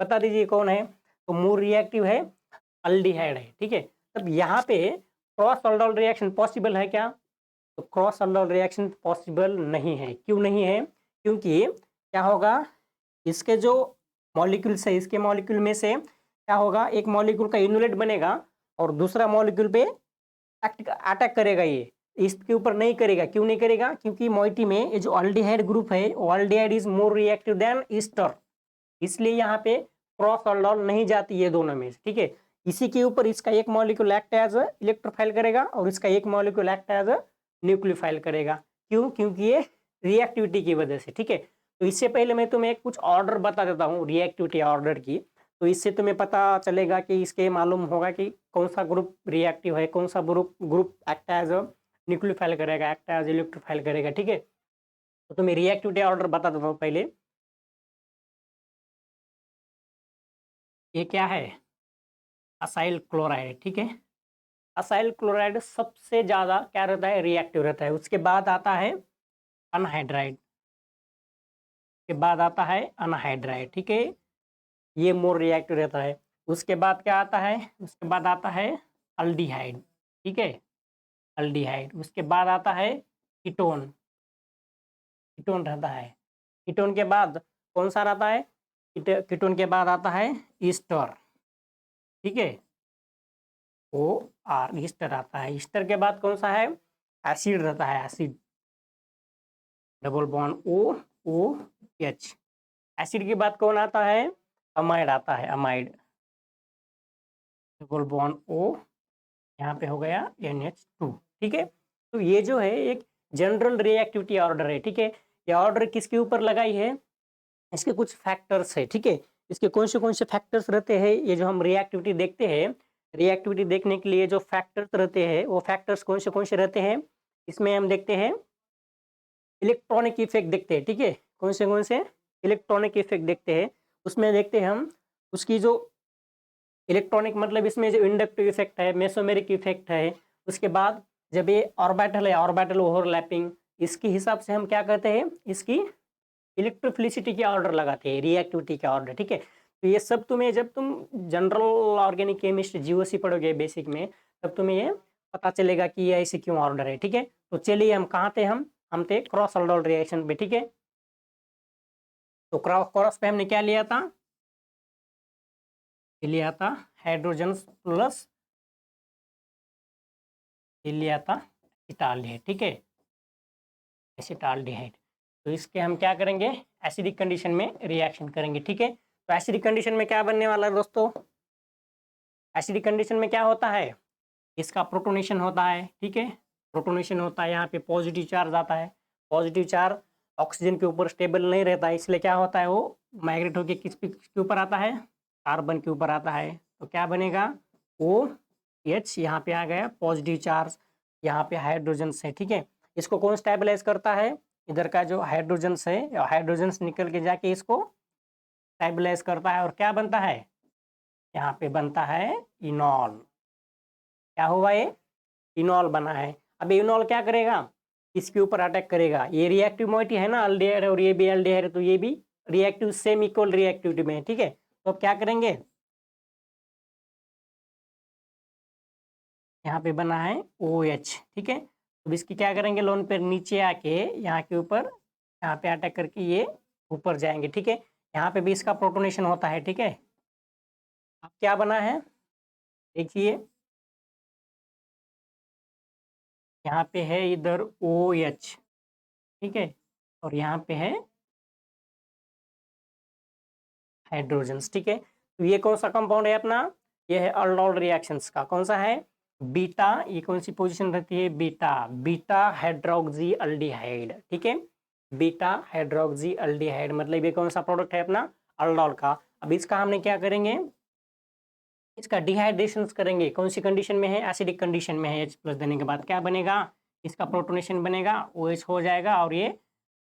बता दीजिए कौन है, तो मोर रिएक्टिव है अल्डिहाइड है। ठीक है, तब यहाँ पे क्रॉस अल्डोल रिएक्शन पॉसिबल है क्या, तो क्रॉस अल्डोल रिएक्शन पॉसिबल नहीं है। क्यों नहीं है, क्योंकि क्या होगा, इसके जो मॉलिक्यूल्स है, इसके मॉलिक्यूल में से क्या होगा, एक मॉलिक्यूल का इनुलेट बनेगा और दूसरा मॉलिक्यूल पे अटैक करेगा, ये इसके ऊपर नहीं करेगा। क्यों नहीं करेगा, क्योंकि मोइटी में ये जो अल्डिहाइड ग्रुप है, aldehyde is more reactive than Easter, इसलिए यहाँ पे क्रॉस अल्डोल नहीं जाती है दोनों में। ठीक है, इसी के ऊपर इसका एक मॉलिक्यूल एक्ट एज इलेक्ट्रोफाइल करेगा और इसका एक मॉलिक्यूल एक्ट एज न्यूक्लियोफाइल करेगा। क्यों, क्योंकि ये रिएक्टिविटी की वजह से। ठीक है, तो इससे पहले मैं तुम्हें कुछ ऑर्डर बता देता हूँ रिएक्टिविटी ऑर्डर की, तो इससे तुम्हें पता चलेगा कि इसके मालूम होगा कि कौन सा ग्रुप रिएक्टिव है, कौन सा ग्रुप एक्ट एज न्यूक्लियोफाइल करेगा, एक्ट एज इलेक्ट्रोफाइल करेगा। ठीक है, तो तुम्हें रिएक्टिविटी ऑर्डर बता देता हूँ पहले। ये क्या है, असाइल क्लोराइड। ठीक है, असाइल क्लोराइड सबसे ज्यादा क्या रहता है, रिएक्टिव रहता है। उसके बाद आता है अनहाइड्राइड, के बाद आता है अनहाइड्राइड। ठीक है, ये मोर रिएक्टिव रहता है। उसके बाद क्या आता है, उसके बाद आता है अल्डिहाइड। ठीक है, अल्डिहाइड। उसके बाद आता है कीटोन, कीटोन रहता है। कीटोन के बाद कौन सा रहता है, कीटोन के बाद आता है ईस्टर। ठीक है, OR ईस्टर आता है। ईस्टर के बाद कौन सा है, एसिड रहता है, acid, double bond OH। Acid के बाद कौन आता है, अमाइड आता है, अमाइड, डबल बॉन्ड O, यहाँ पे हो गया NH2। ठीक है, तो ये जो है एक जनरल रिएक्टिविटी ऑर्डर है। ठीक है, ये ऑर्डर किसके ऊपर लगाई है, इसके कुछ फैक्टर्स है। ठीक है, इसके कौन से फैक्टर्स रहते हैं, ये जो हम रिएक्टिविटी देखते हैं, रिएक्टिविटी देखने के लिए जो फैक्टर्स रहते हैं, वो फैक्टर्स कौन से रहते हैं, इसमें हम देखते हैं इलेक्ट्रॉनिक इफेक्ट देखते हैं। ठीक है, कौन से इलेक्ट्रॉनिक इफेक्ट देखते हैं, उसमें देखते हैं हम उसकी जो इलेक्ट्रॉनिक मतलब इसमें जो इंडक्टिव इफेक्ट है, मेसोमेरिक इफेक्ट है। उसके बाद जब ये ऑर्बिटल है, ऑर्बिटल ओवरलैपिंग, इसके हिसाब से हम क्या करते हैं, इसकी इलेक्ट्रोफिलिसिटी के ऑर्डर लगाते हैं, रिएक्टिविटी के ऑर्डर। ठीक है, तो ये सब तुम्हें जब तुम जनरल ऑर्गेनिक केमिस्ट्री जीओसी पढ़ोगे बेसिक में, तब तुम्हें ये पता चलेगा कि ये ऐसे क्यों ऑर्डर है। ठीक है, तो चलिए हम कहाँ थे, हम थे क्रॉस अल्डोल रिएक्शन पे। ठीक है, तो क्रॉस पे हमने क्या लिया था, ये लिया था हाइड्रोजन प्लस, ये लिया था एसिटाल्डिहाइड। ठीक है, एसिटाल्डिहाइड, तो इसके हम क्या करेंगे, एसिडिक कंडीशन में रिएक्शन करेंगे। ठीक है, तो एसिडिक कंडीशन में क्या बनने वाला है दोस्तों, एसिडिक कंडीशन में क्या होता है, इसका प्रोटोनेशन होता है। ठीक है, प्रोटोनेशन होता है, यहाँ पे पॉजिटिव चार्ज आता है। पॉजिटिव चार्ज ऑक्सीजन के ऊपर स्टेबल नहीं रहता है, इसलिए क्या होता है, वो माइग्रेट होकर किसके ऊपर आता है, कार्बन के ऊपर आता है। तो क्या बनेगा, OH, यहाँ पे आ गया पॉजिटिव चार्ज, यहाँ पे हाइड्रोजन है। ठीक है, इसको कौन स्टेबलाइज करता है, इधर का जो हाइड्रोजन है, हाइड्रोजन निकल के जाके इसको स्टेबलाइज करता है, और क्या बनता है, यहाँ पे बनता है इनॉल। क्या हुआ, ये इनॉल बना है। अब इनॉल क्या करेगा, इसके ऊपर अटैक करेगा। ये रिएक्टिव मोइटी है ना, अल्डिहाइड और ये भी अल्डिहाइड है, तो ये भी रिएक्टिव सेम इक्वल रिएक्टिविटी में है। ठीक है, तो अब क्या करेंगे, यहाँ पे बना है OH, ठीक है। तो इसकी क्या करेंगे, लोन पेयर नीचे आके यहाँ के ऊपर यहाँ पे अटैक करके ये ऊपर जाएंगे, ठीक है। यहाँ पे भी इसका प्रोटोनेशन होता है, ठीक है। अब क्या बना है देखिए, यहाँ पे है इधर OH, ठीक है, और यहाँ पे है हाइड्रोजन्स, ठीक है। तो ये कौन सा कंपाउंड है अपना, ये है अल्डोल रिएक्शंस का, कौन सा है, बीटा। ये कौन सी पोजीशन रहती है, बीटा, बीटा हाइड्रोक्सी अल्डिहाइड, ठीक है। बीटा हाइड्रोक्सी अल्डिहाइड मतलब ये कौन सा प्रोडक्ट है अपना, अल्डोल का। अब इसका हमने क्या करेंगे, इसका डिहाइड्रेशन करेंगे, कौन सी कंडीशन में है, एसिडिक कंडीशन में है। H+ देने के बाद क्या बनेगा, इसका प्रोटोनेशन बनेगा, OH हो जाएगा और ये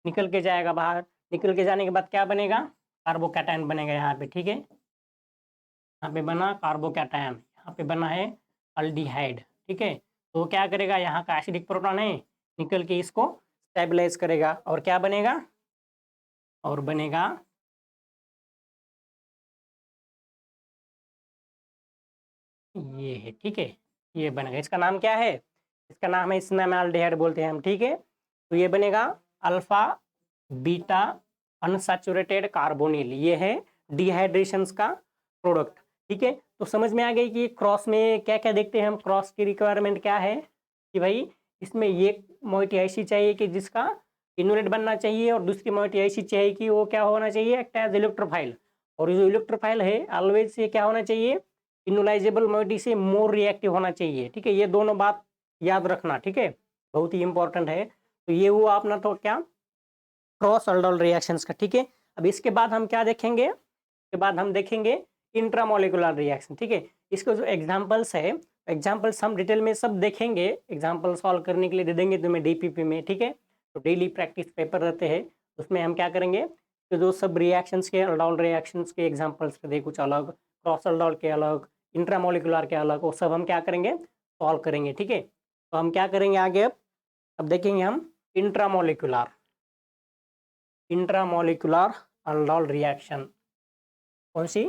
निकल के जाएगा बाहर। निकल के जाने के बाद क्या बनेगा, कार्बोकैटायन बनेगा यहाँ पे, ठीक है। यहाँ पे बना कार्बोकैटायन, यहाँ पे बना है अल्डिहाइड, ठीक है। तो क्या करेगा, यहाँ का एसिडिक प्रोटॉन है, निकल के इसको स्टेबलाइज करेगा और क्या बनेगा, और बनेगा ये है, ठीक है। ये बनेगा, इसका नाम क्या है, इसका नाम है स्नेमाल्डिहाइड बोलते हैं हम, ठीक है। तो ये बनेगा अल्फा बीटा अनसैचुरेटेड कार्बोनिल, ये है डिहाइड्रेशन का प्रोडक्ट, ठीक है। तो समझ में आ गई कि क्रॉस में क्या क्या देखते हैं हम, क्रॉस की रिक्वायरमेंट क्या है कि भाई इसमें ये मोइटी ऐसी चाहिए कि जिसका इन्युलेट बनना चाहिए, और दूसरी मोइटी ऐसी चाहिए कि वो क्या होना चाहिए, एक्ट एज इलेक्ट्रोफाइल। और जो इलेक्ट्रोफाइल है ऑलवेज से क्या होना चाहिए, इन्युलाइजेबल मोइटी से मोर रिएक्टिव होना चाहिए, ठीक है। ये दोनों बात याद रखना, ठीक है, बहुत ही इंपॉर्टेंट है। तो ये हुआ अपना तो क्या, क्रॉस अल्डोल रिएक्शंस का, ठीक है। अब इसके बाद हम क्या देखेंगे, इसके बाद हम देखेंगे इंट्रामोलिकुलर रिएक्शन, ठीक है। इसके जो एग्जांपल्स है, एग्जांपल्स हम डिटेल में सब देखेंगे, एग्जांपल सॉल्व करने के लिए दे देंगे तुम्हें DPP में, ठीक है। तो डेली प्रैक्टिस पेपर रहते हैं, उसमें हम क्या करेंगे, तो जो सब रिएक्शंस के, अल्डोल रिएक्शंस के एग्जांपल्स दे कुछ अलग, क्रॉस अल्डोल के अलग, इंट्रामोलिकुलर के अलग, वो सब हम क्या करेंगे, सॉल्व करेंगे, ठीक है। तो हम क्या करेंगे आगे, अब देखेंगे हम इंट्रामोलिकुलर, इंट्रामोलिकुलर अल्डोल रिएक्शन, कौन सी,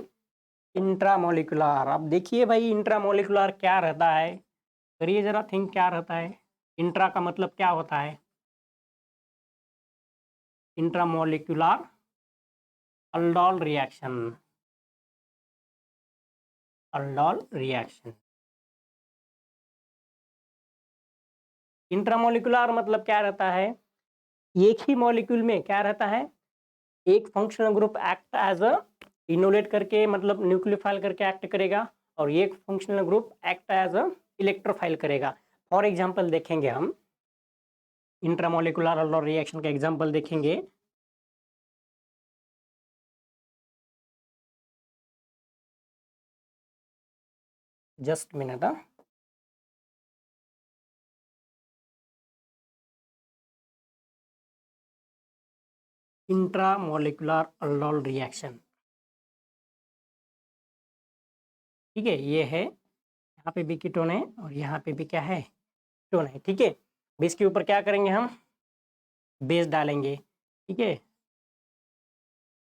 इंट्रामोलिकुलर। अब देखिए भाई इंट्रामोलिकुलर क्या रहता है, करिए जरा थिंक क्या रहता है, इंट्रा का मतलब क्या होता है, intramolecular aldol reaction, aldol reaction. Intramolecular मतलब क्या रहता है, एक ही मॉलिक्यूल में क्या रहता है, एक functional group act as a enolate करके मतलब न्यूक्लियोफाइल करके एक्ट करेगा, और एक functional group act as a electrophile करेगा। फॉर एग्जांपल देखेंगे हम इंट्रामोलिकुलर अल्डोल रिएक्शन का एग्जांपल देखेंगे। Just minute, intramolecular aldol reaction, ठीक है। ये है, यहाँ पे भी कीटोन है और यहाँ पे भी क्या है, कीटोन है, ठीक है। बेस के ऊपर क्या करेंगे हम, बेस डालेंगे, ठीक है,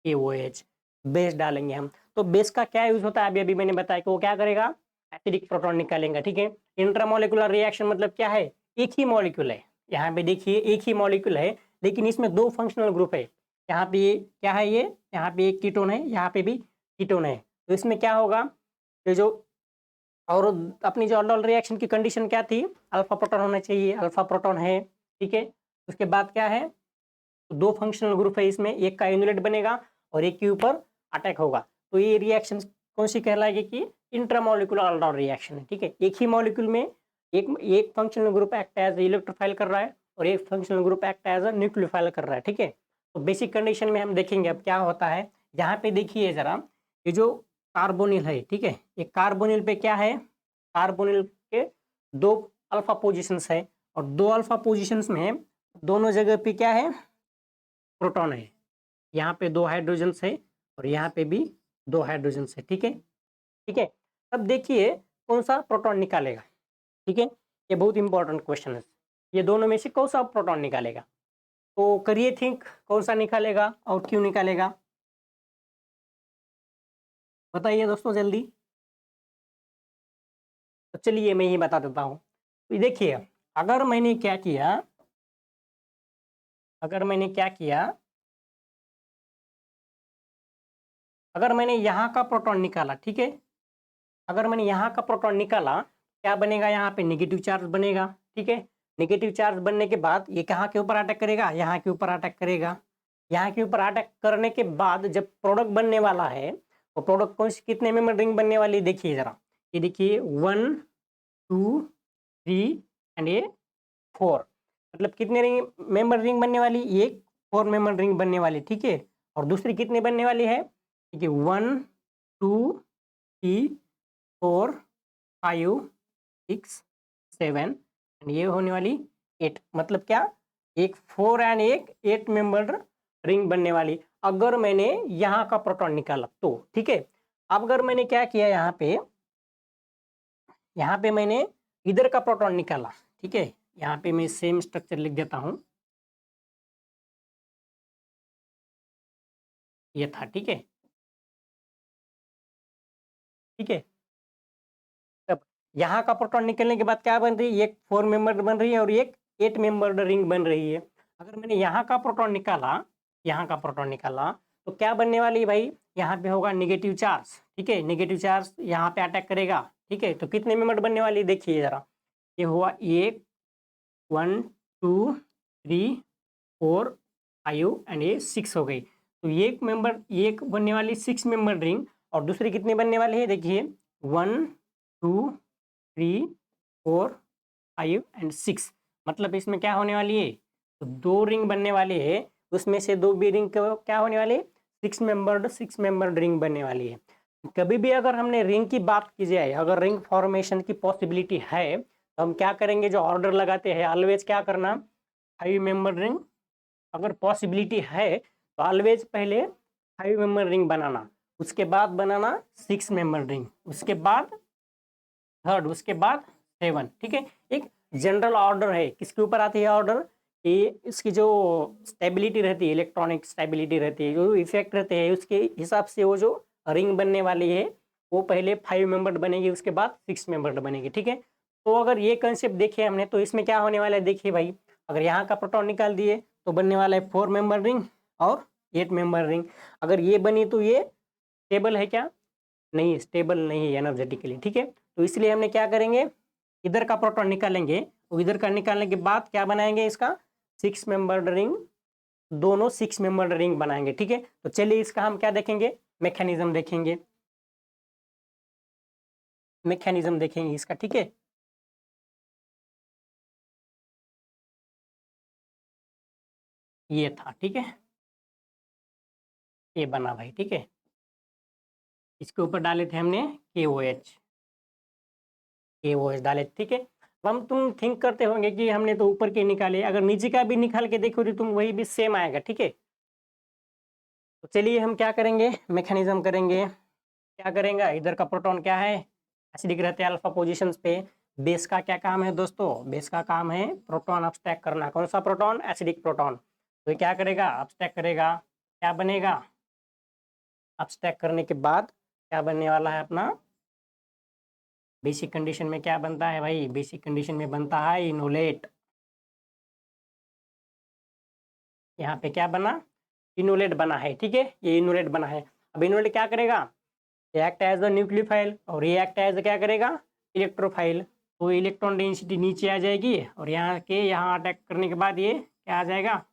KOH बेस डालेंगे हम। तो बेस का क्या यूज होता है, अभी अभी मैंने बताया कि वो क्या करेगा, एसिडिक प्रोटॉन निकालेंगे, ठीक है। इंट्रामोलिकुलर रिएक्शन मतलब क्या है, एक ही मॉलिक्यूल है, यहाँ पे देखिए एक ही मॉलिक्यूल है, लेकिन इसमें दो फंक्शनल ग्रुप है। यहाँ पे ये क्या है, ये यहाँ पे एक कीटोन है, यहाँ पे भी कीटोन है। तो इसमें क्या होगा, ये जो, और अपनी जो अल्डोल रिएक्शन की कंडीशन क्या थी, अल्फा प्रोटॉन होना चाहिए, अल्फा प्रोटॉन है, ठीक है। उसके बाद क्या है, दो फंक्शनल ग्रुप है इसमें, एक का इन्युलेट बनेगा और एक के ऊपर अटैक होगा। तो ये रिएक्शन कौन सी कहलाएगी कि इंट्रामोलिकुलर अल्डोल रिएक्शन है, ठीक है। एक ही मॉलिक्यूल में एक functional group act as electrophile कर रहा है और एक functional group act as nucleophile कर रहा है, ठीक है। तो बेसिक कंडीशन में हम देखेंगे अब क्या होता है। यहाँ पे देखिए जरा, ये जो कार्बोनिल है, ठीक है, ये कार्बोनिल पे क्या है, कार्बोनिल के दो अल्फा पोजिशंस है, और दो अल्फा पोजिशंस में दोनों जगह पे क्या है, प्रोटॉन है। यहाँ पे दो हाइड्रोजन्स है और यहाँ पे भी दो हाइड्रोजन्स है, ठीक है, ठीक है। अब देखिए कौन सा प्रोटॉन निकालेगा, ठीक है, ये बहुत इंपॉर्टेंट क्वेश्चन है। ये दोनों में से कौन सा प्रोटॉन निकालेगा, तो करिए थिंक कौन सा निकालेगा और क्यों निकालेगा, बताइए दोस्तों जल्दी। तो चलिए मैं ही बता देता हूँ। तो देखिए, अगर मैंने क्या किया, अगर मैंने क्या किया, अगर मैंने यहाँ का प्रोटॉन निकाला, ठीक है, अगर मैंने यहाँ का प्रोटॉन निकाला, क्या बनेगा, यहाँ पे नेगेटिव चार्ज बनेगा, ठीक है। नेगेटिव चार्ज बनने के बाद ये कहाँ के ऊपर अटैक करेगा, यहाँ के ऊपर अटैक करेगा। यहाँ के ऊपर अटैक करने के बाद जब प्रोडक्ट बनने वाला है, वो प्रोडक्ट कौन सी कितने मेंबर रिंग बनने वाली है, देखिए जरा, ये देखिए 1 2 3 एंड ये 4, मतलब कितने रिंग मेंबर रिंग बनने वाली, एक 4 मेंबर रिंग बनने वाली, ठीक है। और दूसरी कितने बनने वाली है, ठीक है, 1 2 3 4 5 6 7 एंड ये होने वाली 8, मतलब क्या, एक 4 एंड एक 8 मेंबर रिंग बनने वाली। अगर मैंने यहाँ का प्रोटॉन निकाला तो, ठीक है। अब अगर मैंने क्या किया, यहाँ पे मैंने इधर का प्रोटॉन निकाला, ठीक है। यहाँ पे मैं सेम स्ट्रक्चर लिख देता हूँ, ये था, ठीक है, ठीक है। तब यहाँ का प्रोटॉन निकलने के बाद क्या बन रही है, एक 4 मेंबर बन रही है और एक 8 मेंबर रिंग बन रही है। अगर मैंने यहाँ का प्रोटॉन निकाला, यहाँ का प्रोटॉन निकाला, तो क्या बनने वाली है भाई, यहाँ पे होगा नेगेटिव चार्ज, ठीक है। नेगेटिव चार्ज यहाँ पे अटैक करेगा, ठीक है। तो कितने मेंबर बनने वाली है, देखिए जरा, ये हुआ 1 1 2 3 4 5 एंड ये 6 हो गई। तो एक बनने वाली 6 मेंबर रिंग, और दूसरी कितनी बनने वाली है, देखिए 1 2 3 4 5 एंड 6, मतलब इसमें क्या होने वाली है, तो 2 रिंग बनने वाली है, उसमें से 2 भी रिंग क्या होने वाली है, 6 मेंबर रिंग बनने वाली है। कभी भी अगर हमने रिंग की बात की जाए, अगर रिंग फॉर्मेशन की पॉसिबिलिटी है, तो हम क्या करेंगे, जो ऑर्डर लगाते हैं ऑलवेज क्या करना, 5 मेंबर रिंग अगर पॉसिबिलिटी है तो ऑलवेज पहले 5 मेंबर रिंग बनाना, उसके बाद बनाना 6 मेंबर रिंग, उसके बाद थर्ड, उसके बाद 7, ठीक है। एक जनरल ऑर्डर है, किसके ऊपर आती है ऑर्डर, ये इसकी जो स्टेबिलिटी रहती है, इलेक्ट्रॉनिक स्टेबिलिटी रहती है, जो इफेक्ट रहते हैं, उसके हिसाब से वो जो रिंग बनने वाली है वो पहले 5 मेंबर बनेगी, उसके बाद 6 मेंबर बनेगी, ठीक है। तो अगर ये कंसेप्ट देखे हमने, तो इसमें क्या होने वाला है, देखिए भाई, अगर यहाँ का प्रोटॉन निकाल दिए तो बनने वाला है 4 मेंबर रिंग और 8 मेंबर रिंग। अगर ये बनी तो ये स्टेबल है क्या, नहीं, स्टेबल नहीं है एनर्जेटिकली, ठीक है। तो इसलिए हमने क्या करेंगे, इधर का प्रोटॉन निकालेंगे, और इधर का निकालने के बाद क्या बनाएंगे, इसका 6 मेंबर्ड रिंग, दोनों 6 मेंबर्ड रिंग बनाएंगे, ठीक है। तो चलिए इसका हम क्या देखेंगे, मैकेनिज्म देखेंगे, मैकेनिज्म देखेंगे इसका, ठीक है। ये था, ठीक है, ये बना भाई, ठीक है। इसके ऊपर डाले थे हमने KOH डाले, ठीक है। अब हम तुम थिंक करते होंगे कि हमने तो ऊपर के निकाले, अगर नीचे का भी निकाल के देखो तो तुम वही भी सेम आएगा, ठीक है। तो चलिए हम क्या करेंगे, मैकेनिज्म करेंगे, क्या करेंगे, इधर का प्रोटॉन क्या है, एसिडिक रहते हैं अल्फा पोजीशंस पे। बेस का क्या काम है दोस्तों, बेस का काम है प्रोटॉन अपस्टैक करना, कौन सा प्रोटॉन, एसिडिक प्रोटॉन। तो ये क्या करेगा, अपस्टैक करेगा, क्या बनेगा, अपस्टैक करने के बाद क्या बनने वाला है अपना, बेसिक कंडीशन में क्या बनता है भाई, बेसिक कंडीशन में बनता है इनोलेट। यहाँ पे क्या बना, इनोलेट बना है, ठीक है, ये इनोलेट बना है। अब इनोलेट क्या करेगा, एक्ट एज द न्यूक्लियोफाइल, और ये एक्ट एज क्या करेगा, इलेक्ट्रोफाइल। तो इलेक्ट्रॉन डेंसिटी नीचे आ जाएगी, और यहाँ अटैक करने के बाद ये क्या आ जाएगा,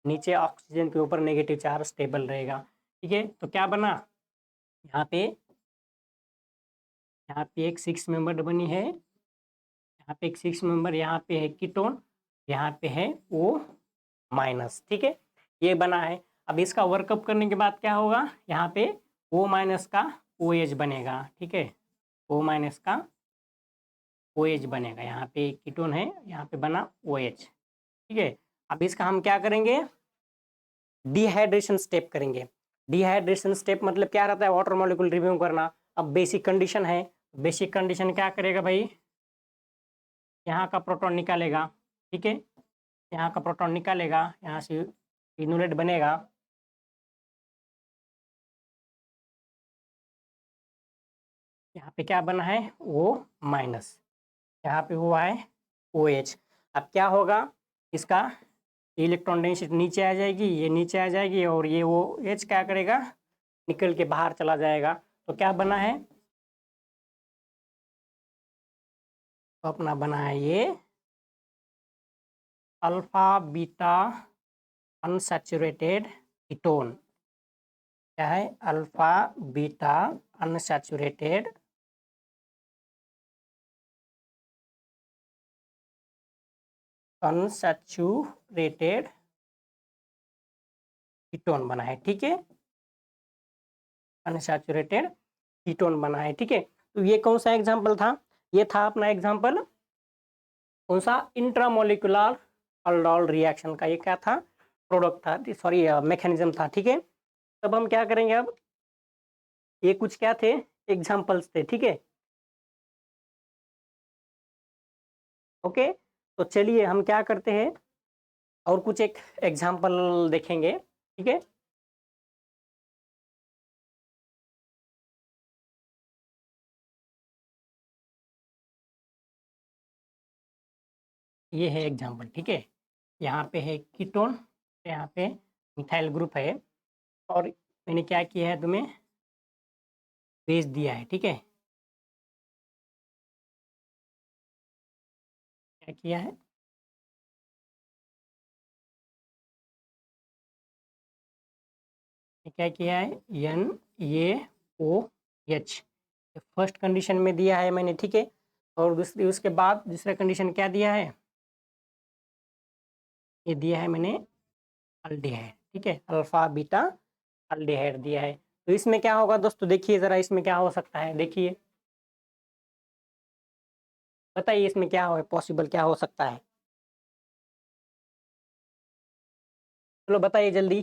नीचे ऑक्सीजन के ऊपर नेगेटिव चार्ज स्टेबल रहेगा, ठीक है। तो क्या बना, यहाँ पे एक 6 मेंबर बनी है, यहाँ पे एक 6 मेंबर, यहाँ पे है कीटोन, यहाँ पे है O-, ठीक है, ये बना है। अब इसका वर्कअप करने के बाद क्या होगा, यहाँ पे O- का OH बनेगा, ठीक है, O- का OH बनेगा, यहाँ पे कीटोन है, यहाँ पे बना OH, ठीक है। अब इसका हम क्या करेंगे, डिहाइड्रेशन स्टेप करेंगे। डिहाइड्रेशन स्टेप मतलब क्या रहता है, वाटर मॉलिक्यूल रिव्यू करना। अब बेसिक कंडीशन है, बेसिक कंडीशन क्या करेगा भाई, यहाँ का प्रोटॉन निकालेगा, ठीक है, यहाँ का प्रोटॉन निकालेगा, यहाँ से इनोलेट बनेगा, यहाँ पे क्या बना है O-, यहाँ पे हुआ है OH। अब क्या होगा, इसका इलेक्ट्रॉन डेंसिटी नीचे आ जाएगी, ये नीचे आ जाएगी और ये OH क्या करेगा, निकल के बाहर चला जाएगा। तो क्या बना है, तो अपना बना है ये अल्फा बीटा अनसैचुरेटेड कीटोन। क्या है, alpha beta unsaturated unsaturated ketone बना है। ठीक है, अनसैचुरेटेड कीटोन बना है। ठीक है, तो ये कौन सा एग्जांपल था, ये था अपना एग्जांपल कौन सा, इंट्रामोलिकुलर अल्डोल रिएक्शन का। ये क्या था, प्रोडक्ट था, सॉरी मैकेनिज्म था। ठीक है, तब हम क्या करेंगे, अब ये कुछ क्या थे, एग्जांपल्स थे। ठीक है, ओके, तो चलिए हम क्या करते हैं, और कुछ एक एग्जांपल देखेंगे। ठीक है, ये है एग्जांपल। ठीक है, यहाँ पे है कीटोन, यहाँ पे मिथाइल ग्रुप है, और मैंने क्या किया है, तुम्हें भेज दिया है। ठीक है, क्या किया है, क्या किया है, NaOH फर्स्ट कंडीशन में दिया है मैंने। ठीक है, और दूसरी उसके बाद दूसरा कंडीशन क्या दिया है, ये दिया है मैंने अल्डिहाइड। ठीक है, अल्फा बीटा अल्डिहाइड दिया है। तो इसमें क्या होगा दोस्तों, देखिए जरा इसमें क्या हो सकता है, देखिए बताइए इसमें क्या हो पॉसिबल, क्या हो सकता है, चलो बताइए जल्दी।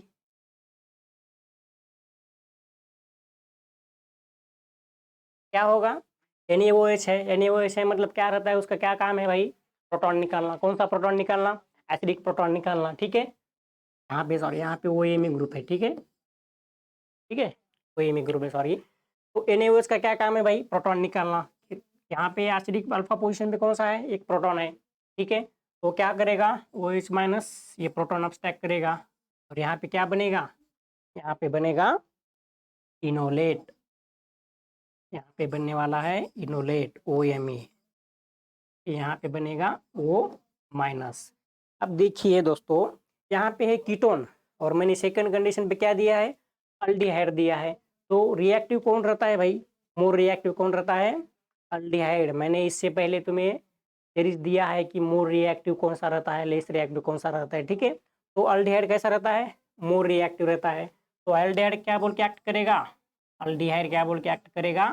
क्या होगा, NaOH है, NaOH है मतलब क्या रहता है, उसका क्या काम है भाई, प्रोटॉन निकालना। कौन सा प्रोटॉन निकालना, एसिडिक प्रोटॉन निकालना। ठीक है, यहाँ पे सॉरी, यहाँ पे OMe ग्रुप है। ठीक है, ठीक है, OMe ग्रुप है सॉरी। तो NaOH का क्या काम है भाई, प्रोटॉन निकालना। यहाँ पे एसिडिक अल्फा पोजीशन पे कौन सा है, एक प्रोटॉन है। ठीक है, तो क्या करेगा, OH माइनस ये प्रोटॉन अब्स्ट्रैक्ट करेगा, और यहाँ पे क्या बनेगा, यहाँ पे बनेगा इनोलेट, यहाँ पे बनने वाला है इनोलेट OMe, यहाँ पे बनेगा O माइनस। अब देखिए दोस्तों, यहाँ पे है कीटोन, और मैंने सेकंड कंडीशन पे क्या दिया है, अल्डिहाइड दिया है। तो रिएक्टिव कौन रहता है भाई, मोर रिएक्टिव कौन रहता है, अल्डिहाइड। मैंने इससे पहले तुम्हें सीरीज दिया है कि मोर रिएक्टिव कौन सा रहता है, लेस रिएक्टिव कौन सा रहता है। ठीक है, तो अल्डिहाइड कैसा रहता है, मोर रिएक्टिव रहता है। तो अल्डिहाइड क्या बोल के एक्ट करेगा, अल्डिहाइड क्या बोल के एक्ट करेगा,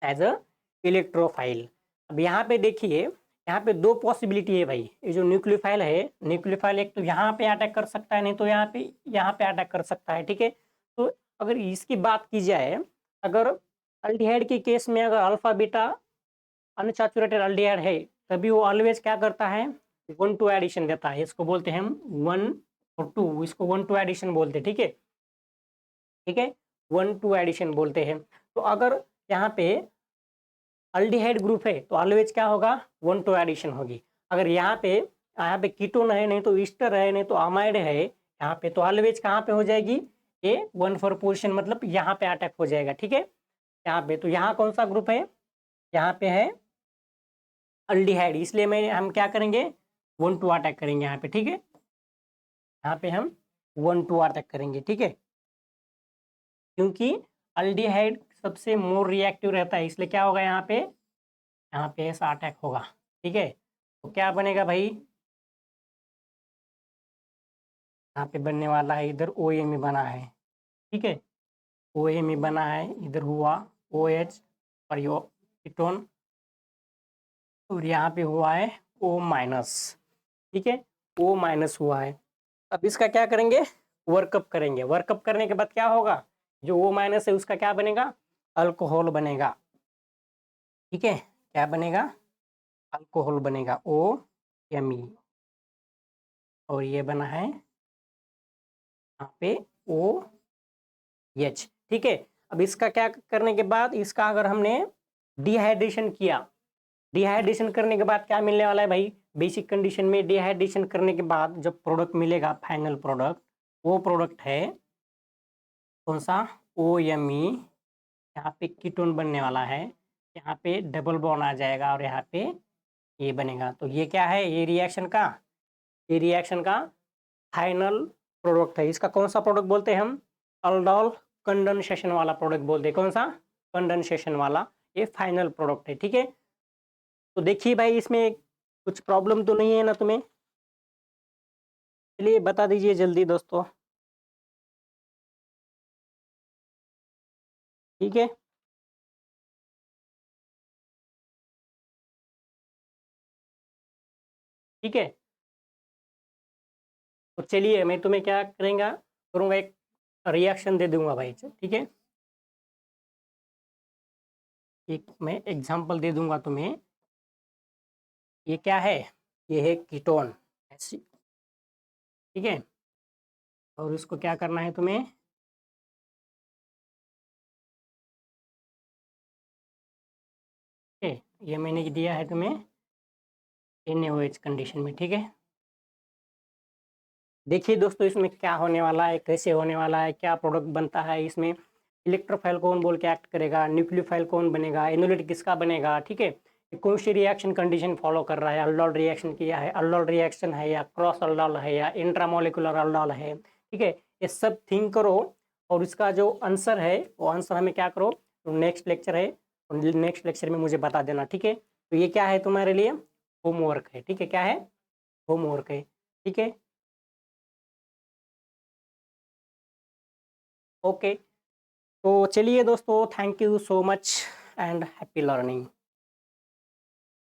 एज अ इलेक्ट्रोफाइल। अब यहाँ पे देखिए, यहाँ पे दो पॉसिबिलिटी है भाई, ये जो न्यूक्लियोफाइल है, न्यूक्लियोफाइल एक तो यहाँ पे अटैक कर सकता है, नहीं तो यहाँ पे अटैक कर सकता है। ठीक है, तो अगर इसकी बात की जाए, अगर अल्डिहाइड के केस में अगर अल्फा बीटा अनसैचुरेटेड अल्डिहाइड है, तभी वो ऑलवेज क्या करता है, 1-2 एडिशन देता है। इसको बोलते हैं हम 1 और 2, इसको 1-2 एडिशन बोलते हैं। ठीक है, ठीक है, 1-2 एडिशन बोलते हैं। तो अगर यहाँ पे अल्डिहाइड ग्रुप है तो ऑलवेज क्या होगा, 1-2 एडिशन होगी। अगर यहाँ पे कीटोन है, नहीं तो ईस्टर है, नहीं तो अमाइड है, यहाँ पे तो ऑलवेज कहाँ पे हो जाएगी, ये 1-4 पोजिशन, मतलब यहाँ पे अटैक हो जाएगा। ठीक है, यहाँ पे तो यहाँ कौन सा ग्रुप है, यहाँ पे है अल्डिहाइड, इसलिए हम क्या करेंगे, 1-2 अटैक करेंगे यहाँ पे। ठीक है, यहाँ पे हम 1-2 अटैक करेंगे। ठीक है, क्योंकि अल्डिहाइड सबसे मोर रिएक्टिव रहता है, इसलिए क्या होगा, यहाँ पे ऐसा अटैक होगा। ठीक है, तो क्या बनेगा भाई, यहाँ पे बनने वाला है, इधर OMe बना है। ठीक है, OMe बना है, इधर हुआ OH और यो कीटोन, और यहाँ पे हुआ है O माइनस। ठीक है, O माइनस हुआ है। अब इसका क्या करेंगे, वर्कअप करेंगे। वर्कअप करने के बाद क्या होगा, जो O माइनस है उसका क्या बनेगा, अल्कोहल बनेगा। ठीक है, क्या बनेगा, अल्कोहल बनेगा OMe, और ये बना है यहाँ पे OH। ठीक है, अब इसका क्या करने के बाद, इसका अगर हमने डिहाइड्रेशन किया, डिहाइड्रेशन करने के बाद क्या मिलने वाला है भाई, बेसिक कंडीशन में डिहाइड्रेशन करने के बाद जब प्रोडक्ट मिलेगा फाइनल प्रोडक्ट, वो प्रोडक्ट है कौन सा, OMe। यहाँ पे कीटोन बनने वाला है, यहाँ पे डबल बॉन्ड आ जाएगा और यहाँ पे ये बनेगा। तो ये क्या है, ये रिएक्शन का फाइनल प्रोडक्ट है। इसका कौन सा प्रोडक्ट बोलते हैं हम, अल्डोल कंडेंसेशन वाला प्रोडक्ट बोलते हैं। कौन सा, कंडेंसेशन वाला, ये फाइनल प्रोडक्ट है। ठीक है, तो देखिए भाई इसमें कुछ प्रॉब्लम तो नहीं है ना तुम्हें, चलिए बता दीजिए जल्दी दोस्तों। ठीक है, ठीक है, तो चलिए मैं तुम्हें क्या करूँगा, एक रिएक्शन दे दूंगा भाई। ठीक है, एक मैं एग्जांपल दे दूंगा तुम्हें। ये क्या है, ये है कीटोन, ठीक है, और इसको क्या करना है तुम्हें, ठीक है, ये मैंने दिया है तुम्हें NaOH कंडीशन में। ठीक है, देखिए दोस्तों इसमें क्या होने वाला है, कैसे होने वाला है, क्या प्रोडक्ट बनता है इसमें। इलेक्ट्रोफाइल कौन बोल के एक्ट करेगा, न्यूक्लियोफाइल कौन बनेगा, एनोलेट किसका बनेगा। ठीक है, ये कौन सी रिएक्शन कंडीशन फॉलो कर रहा है, अल्डोल रिएक्शन किया है, अल्डोल रिएक्शन है या क्रॉस अल्डोल है या इंट्रामोलिकुलर अल्डोल है। ठीक है, ये सब थिंक करो और इसका जो आंसर है वो आंसर हमें क्या करो, तो नेक्स्ट लेक्चर है, नेक्स्ट लेक्चर में मुझे बता देना। ठीक है, तो ये क्या है तुम्हारे लिए, होमवर्क है। ठीक है, क्या है, होमवर्क है। ठीक है, ओके, तो चलिए दोस्तों, thank you so much and happy learning.